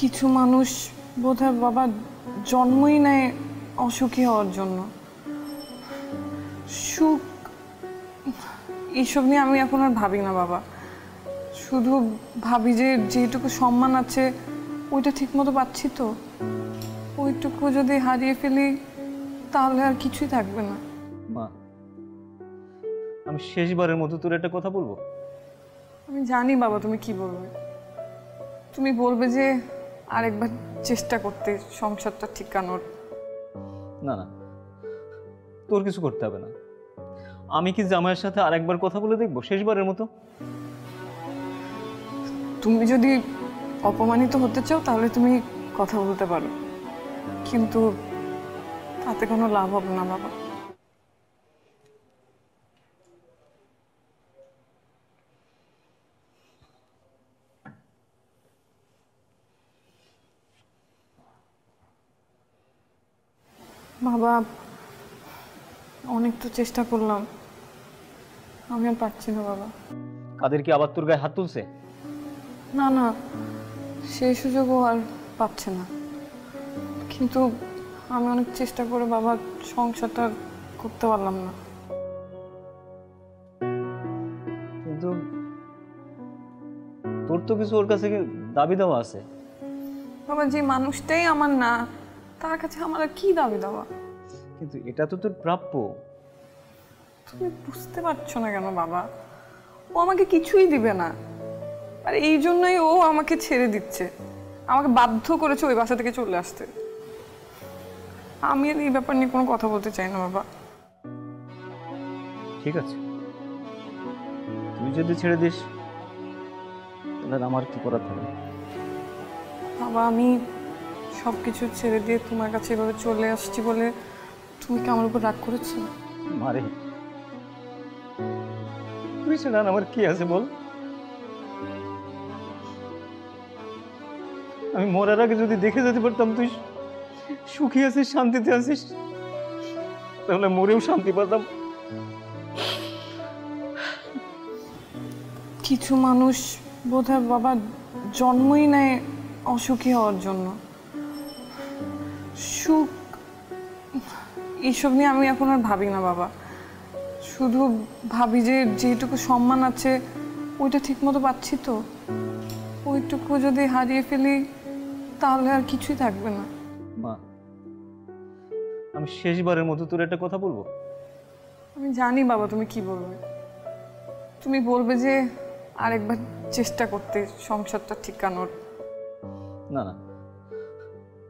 কিছু মানুষ বোধহয় বাবা জন্মই নেয় অসুখী হওয়ার জন্য। সুখ এইসব নিয়ে আমি এখন আর ভাবি না বাবা, শুধু ভাবি যে যেটুকু সম্মান আছে ওইটা ঠিক মতো পাচ্ছি তো, ওইটুকু যদি হারিয়ে ফেলি তাহলে আর কিছুই থাকবে না। মা, আমি শেষবারের মতো তোর একটা কথা বলবো। আমি জানি বাবা তুমি কি বলবে, তুমি বলবে যে আরেকবার চেষ্টা করতে সংসারটা ঠিকানোর। না না, তোর কিছু করতে হবে না। আমি কি জামাইয়ের সাথে আরেকবার কথা বলে দেখবো শেষবারের মতো? তুমি যদি অপমানিত হতে চাও তাহলে তুমি কথা বলতে পারো, কিন্তু তাতে কোনো লাভ হবে না বাবা। বাবা অনেক তো চেষ্টা করলাম, আমি আর পারছি না বাবা। কাদের কি আবার তোর গায়ে হাত তুলছে? না না, সেই সুযোগও আর পাচ্ছে না, কিন্তু আমি অনেক চেষ্টা করে বাবা সংসারটা করতে পারলাম না। কিন্তু তোর তো কিছু ওর কাছে দাবি দেওয়া আছে। বাবা যে মানুষটাই আমার না, তার কাছে আমার আর কি দাবি দেওয়া? কিন্তু এটা তো তোর প্রাপ্য। তুমি বুঝতে পারছো না কেন বাবা? ও আমাকে কিছুই দিবে না, আর এই জন্যই ও আমাকে ছেড়ে দিচ্ছে, আমাকে বাধ্য করেছে ওই বাসা থেকে চলে আসতে। আমি আর এই ব্যাপার নিয়ে কোনো কথা বলতে চাই না বাবা। ঠিক আছে, তুই যদি ছেড়ে দিস তাহলে আমার কি করার থাকবে? বাবা আমি সবকিছু ছেড়ে দিয়ে তোমার কাছে এভাবে চলে আসছি বলে তুমি কি আমার উপর রাগ করেছো? মারে, তুই ছাড়া আমার কি আছে বল? আমি মরার আগে যদি দেখে যেতে পারতাম তুই সুখী আছিস, শান্তিতে আছিস, তাহলে মরেও শান্তি পেতাম। কিছু মানুষ বোধহয় বাবা জন্মই নেয় অসুখী হওয়ার জন্য। সুখ এইসব নিয়ে আমি এখন আর ভাবি না বাবা, শুধু ভাবি যে যেটুকু সম্মান আছে ওইটা ঠিক মতো পাচ্ছি তো, ওইটুকু যদি হারিয়ে ফেলি তাহলে আর কিছুই থাকবে না। মা, আমি শেষবারের মতো তোর একটা কথা বলবো। আমি জানি বাবা তুমি কি বলবে, তুমি বলবে যে আরেকবার চেষ্টা করতে সংসারটা ঠিকানোর। না না,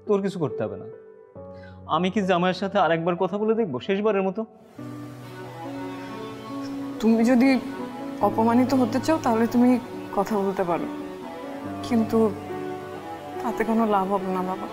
তোর কিছু করতে হবে না। আমি কি জামাইয়ের সাথে আরেকবার কথা বলে দেখবো শেষবারের মতো? তুমি যদি অপমানিত হতে চাও তাহলে তুমি কথা বলতে পারো, কিন্তু তাতে কোনো লাভ হবে না বাবা।